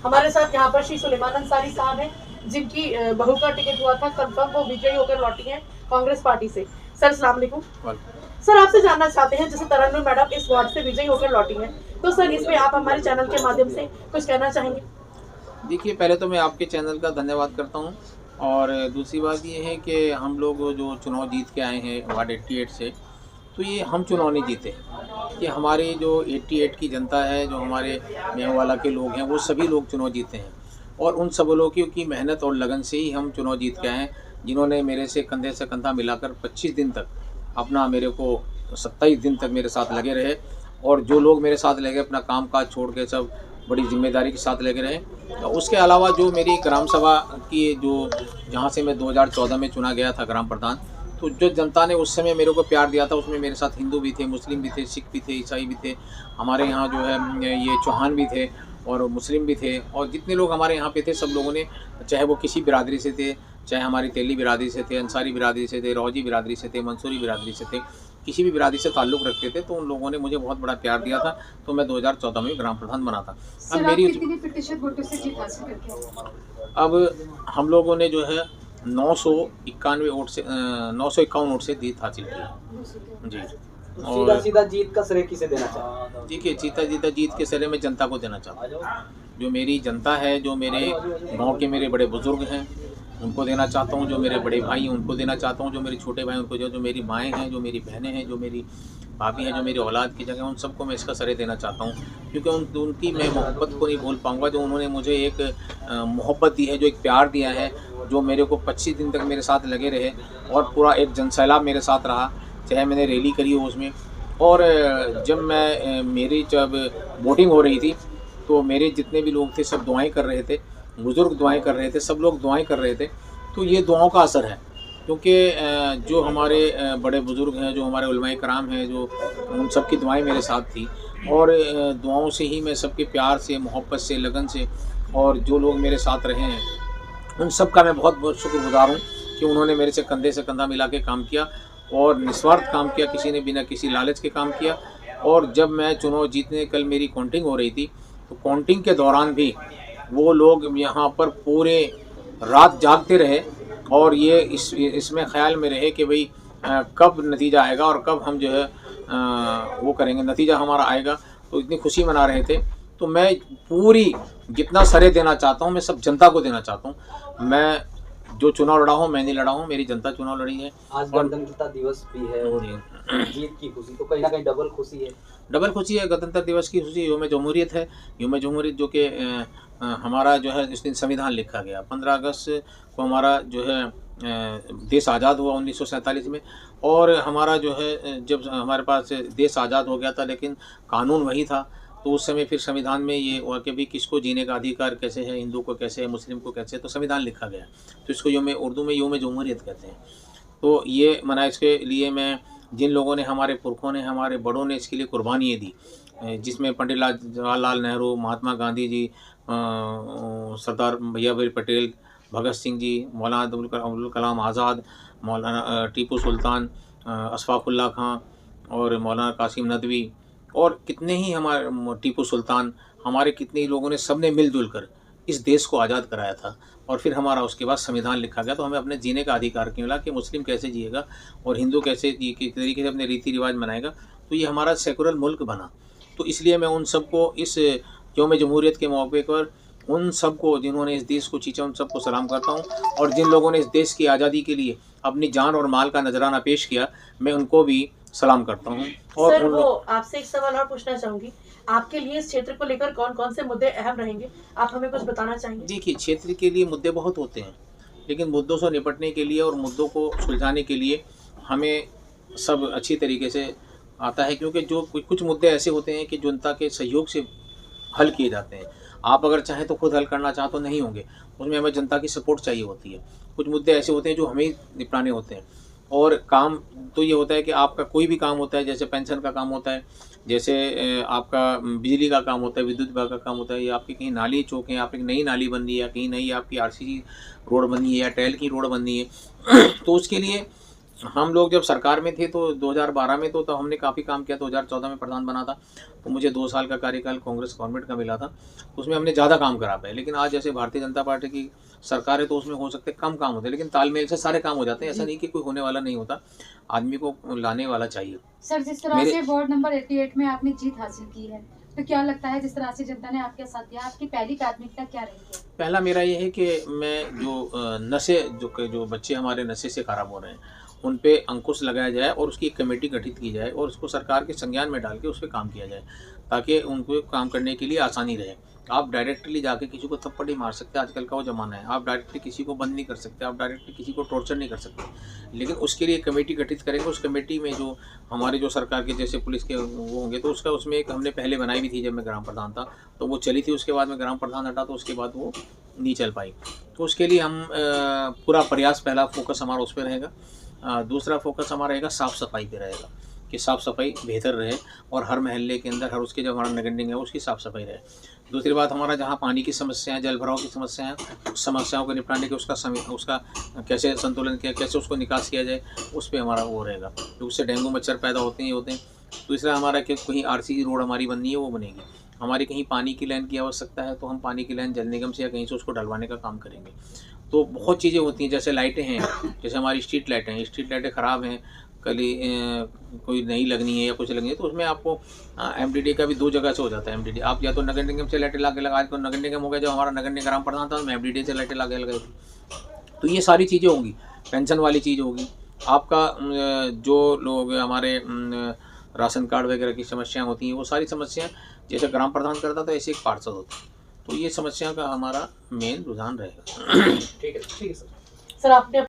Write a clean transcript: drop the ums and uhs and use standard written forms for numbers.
हमारे साथ यहाँ पर श्री सुलेमान अंसारी साहब हैं, जिनकी बहू का टिकट हुआ था कंफर्म, वो विजयी होकर लौटी हैं कांग्रेस पार्टी से। सर अस्सलाम वालेकुम। सर आपसे जानना चाहते हैं, जैसे तरन्नुम मैडम इस वार्ड से विजयी होकर लौटी हैं, तो सर इसमें आप हमारे चैनल के माध्यम से कुछ कहना चाहेंगे? देखिए, पहले तो मैं आपके चैनल का धन्यवाद करता हूँ और दूसरी बात ये है कि हम लोग जो चुनाव जीत के आए हैं वार्ड 88 से, तो ये हम चुनाव नहीं जीते। ये हमारे जो 88 की जनता है, जो हमारे मेवाला के लोग हैं, वो सभी लोग चुनाव जीते हैं और उन सब लोगों की मेहनत और लगन से ही हम चुनाव जीत के आए हैं, जिन्होंने मेरे से कंधा मिलाकर 25 दिन तक अपना मेरे को 27 दिन तक मेरे साथ लगे रहे और जो लोग मेरे साथ लगे अपना काम काज छोड़ के सब बड़ी जिम्मेदारी के साथ लगे रहे। उसके अलावा जो मेरी ग्राम सभा की जो जहाँ से मैं 2014 में चुना गया था ग्राम प्रधान, तो जो जनता ने उस समय मेरे को प्यार दिया था, उसमें मेरे साथ हिंदू भी थे, मुस्लिम भी थे, सिख भी थे, ईसाई भी थे, हमारे यहाँ जो है ये चौहान भी थे और मुस्लिम भी थे और जितने लोग हमारे यहाँ पे थे सब लोगों ने, चाहे वो किसी बिरादरी से थे, चाहे हमारी तेली बिरादरी से थे, अंसारी बिरादरी से थे, रोजी बिरादरी से थे, मंसूरी बिरादरी से थे, किसी भी बिरादरी से ताल्लुक़ रखते थे, तो उन लोगों ने मुझे बहुत बड़ा प्यार दिया था। तो मैं 2014 में ग्राम प्रधान बना था। अब मेरी कितने प्रतिशत वोटों से जीत हासिल करके? अब हम लोगों ने जो है 951 वोट से 951 वोट से जीत हासिल की जी। सीधा सीधा जीत का श्रेय किसे देना चाहते? देखिए, सीधा जीत के श्रेय मैं जनता को देना चाहता हूँ। जो मेरी जनता है, जो मेरे गांव के मेरे बड़े बुजुर्ग हैं उनको देना चाहता हूँ, जो मेरे बड़े भाई हैं उनको देना चाहता हूँ, जो मेरे छोटे भाई उनको, जो मेरी माएँ हैं, जो मेरी बहनें हैं, जो मेरी भाभी हैं, जो मेरी औलाद की जगह, उन सबको मैं इसका श्रेय देना चाहता हूँ, क्योंकि उनकी मैं मोहब्बत को नहीं भूल पाऊँगा। जो उन्होंने मुझे एक मोहब्बत दी है, जो एक प्यार दिया है, जो मेरे को 25 दिन तक मेरे साथ लगे रहे और पूरा एक जनसैलाब मेरे साथ रहा, चाहे मैंने रैली करी हो उसमें। और जब वोटिंग हो रही थी तो मेरे जितने भी लोग थे सब दुआएं कर रहे थे, बुज़ुर्ग दुआएं कर रहे थे, सब लोग दुआएं कर रहे थे। तो ये दुआओं का असर है, क्योंकि जो हमारे बड़े बुज़ुर्ग हैं, जो हमारे उलमाए कराम हैं, जो उन सब की दुआएं मेरे साथ थी और दुआओं से ही मैं सबके प्यार से, मोहब्बत से, लगन से और जो लोग मेरे साथ रहे हैं उन सब का मैं बहुत बहुत शुक्रगुज़ार हूँ कि उन्होंने मेरे से कंधे से कंधा मिला के काम किया और निस्वार्थ काम किया, किसी ने बिना किसी लालच के काम किया। और जब मैं चुनाव जीतने कल मेरी काउंटिंग हो रही थी, तो काउंटिंग के दौरान भी वो लोग यहाँ पर पूरे रात जागते रहे और ये इसमें ख्याल में रहे कि भाई कब नतीजा आएगा और कब हम जो है वो करेंगे, नतीजा हमारा आएगा। तो इतनी खुशी मना रहे थे। तो मैं पूरी जितना श्रेय देना चाहता हूँ मैं सब जनता को देना चाहता हूँ। मैं जो चुनाव लड़ा हूँ मैं नहीं लड़ा हूँ, मेरी जनता चुनाव लड़ी है। आज गणतंत्रता दिवस भी है और जीत की खुशी, तो कहीं ना कहीं डबल खुशी है। गणतंत्र दिवस की खुशी। योम जमहूरियत है, योम जमहूरियत जो कि हमारा जो है इस दिन संविधान लिखा गया। 15 अगस्त को हमारा जो है देश आज़ाद हुआ 1947 में और हमारा जो है जब हमारे पास देश आज़ाद हो गया था लेकिन कानून वही था, तो उस समय फिर संविधान में ये हुआ कि भाई किसको जीने का अधिकार कैसे है, हिंदू को कैसे है, मुस्लिम को कैसे है, तो संविधान लिखा गया। तो इसको उर्दू में योम जमहूरियत कहते हैं। तो ये मना, इसके लिए मैं जिन लोगों ने, हमारे पुरखों ने, हमारे बड़ों ने इसके लिए कुर्बानियाँ दी, जिसमें पंडित जवाहरलाल नेहरू, महात्मा गांधी जी, सरदार भैया भाई पटेल, भगत सिंह जी, मौलाना अब्दुल कलाम आज़ाद, मौलाना टीपू सुल्तान, अशफाकुल्ला खां और मौलाना कासिम नदवी और कितने ही हमारे टीपू सुल्तान, हमारे कितने ही लोगों ने, सब ने मिलजुल कर इस देश को आज़ाद कराया था। और फिर हमारा उसके बाद संविधान लिखा गया। तो हमें अपने जीने का अधिकार क्यों मिला कि मुस्लिम कैसे जिएगा और हिंदू कैसे किस तरीके से अपने रीति रिवाज मनाएगा। तो ये हमारा सेकुलर मुल्क बना। तो इसलिए मैं उन सबको इस यौम जमहूरियत के मौके पर उन सबको जिन्होंने इस देश को खींचा उन सबको सलाम करता हूँ और जिन लोगों ने इस देश की आज़ादी के लिए अपनी जान और माल का नजराना पेश किया, मैं उनको भी सलाम करता हूँ। और सर वो आपसे एक सवाल और पूछना चाहूँगी, आपके लिए इस क्षेत्र को लेकर कौन कौन से मुद्दे अहम रहेंगे, आप हमें कुछ बताना चाहेंगे? देखिए, क्षेत्र के लिए मुद्दे बहुत होते हैं, लेकिन मुद्दों से निपटने के लिए और मुद्दों को सुलझाने के लिए हमें सब अच्छी तरीके से आता है, क्योंकि जो कुछ मुद्दे ऐसे होते हैं कि जनता के सहयोग से हल किए जाते हैं। आप अगर चाहें तो खुद हल करना चाहो तो नहीं होंगे, उसमें हमें जनता की सपोर्ट चाहिए होती है। कुछ मुद्दे ऐसे होते हैं जो हमें निपटाने होते हैं और काम तो ये होता है कि आपका कोई भी काम होता है, जैसे पेंशन का काम होता है, जैसे आपका बिजली का काम होता है, विद्युत विभाग का काम होता है, या आपकी कहीं नाली चौक है, आप एक नई नाली बन रही है, या कहीं नई आपकी आरसीसी रोड बनी है या टेल की रोड बनी है तो उसके लिए हम लोग जब सरकार में थे तो 2012 में तो हमने काफ़ी काम किया। 2014 में प्रधान बना था तो मुझे 2 साल का कार्यकाल कांग्रेस गवर्नमेंट का मिला था, उसमें हमने ज़्यादा काम करा पाए। लेकिन आज जैसे भारतीय जनता पार्टी की सरकार है तो उसमें हो सकते कम काम होते हैं, लेकिन तालमेल से सारे काम हो जाते हैं। ऐसा नहीं कि कोई होने वाला नहीं होता, आदमी को लाने वाला चाहिए। सर, जिस तरह से वार्ड नंबर 88 में आपने जीत हासिल की है, तो क्या लगता है जिस तरह से जनता ने आपके साथ दिया, आपकी पहली प्राथमिकता क्या रहेगी? पहला मेरा ये है कि मैं जो नशे जो बच्चे हमारे नशे से खराब हो रहे हैं उन पे अंकुश लगाया जाए और उसकी एक कमेटी गठित की जाए और उसको सरकार के संज्ञान में डाल के उस पर काम किया जाए, ताकि उनको काम करने के लिए आसानी रहे। आप डायरेक्टली जाके किसी को थप्पड़ नहीं मार सकते, आजकल का वो ज़माना है। आप डायरेक्टली किसी को बंद नहीं कर सकते, आप डायरेक्टली किसी को टॉर्चर नहीं कर सकते, लेकिन उसके लिए एक कमेटी गठित करेंगे। उस कमेटी में जो हमारे जो सरकार के जैसे पुलिस के वो होंगे तो उसमें एक हमने पहले बनाई भी थी जब मैं ग्राम प्रधान था, तो वो चली थी। उसके बाद में ग्राम प्रधान हटा तो उसके बाद वो नहीं चल पाई। तो उसके लिए हम पूरा प्रयास, पहला फोकस हमारा उस पर रहेगा। दूसरा फोकस हमारा रहेगा साफ़ सफाई पे रहेगा कि साफ़ सफाई बेहतर रहे और हर महल्ले के अंदर हर उसके जो हमारा नगर निगम है उसकी साफ़ सफाई रहे। दूसरी बात, हमारा जहाँ पानी की समस्याएं, जल भराव की समस्याएं, उस समस्याओं को निपटाने के उसका कैसे संतुलन किया, कैसे उसको निकास किया जाए, उस पर हमारा वो रहेगा, क्योंकि उससे डेंगू मच्छर पैदा होते हैं। दूसरा हमारा कि कहीं RC रोड हमारी बननी है वो बनेगी। हमारी कहीं पानी की लाइन की आवश्यकता है तो हम पानी की लाइन जल निगम से या कहीं से उसको डलवाने का काम करेंगे। तो बहुत चीज़ें होती हैं, जैसे लाइटें हैं, जैसे हमारी स्ट्रीट लाइटें हैं, स्ट्रीट लाइटें ख़राब हैं, कल कोई नई लगनी है या कुछ लगनी है तो उसमें आपको MDD का भी 2 जगह से हो जाता है। MDD आप या तो नगर निगम से लाइटें ला के लगा, आज तो नगर निगम हो गया, जब हमारा नगर निगम ग्राम प्रधान था मैं MDD से लाइटें ला के लगाई थी। तो ये सारी चीज़ें होंगी, पेंशन वाली चीज़ होगी, आपका जो लोग हमारे राशन कार्ड वगैरह की समस्याएं होती हैं, वो सारी समस्याएं जैसे ग्राम प्रधान करता था ऐसे एक पार्षद होता है। तो ये समस्या का हमारा मेन रुझान रहेगा। ठीक है सर। सर आपने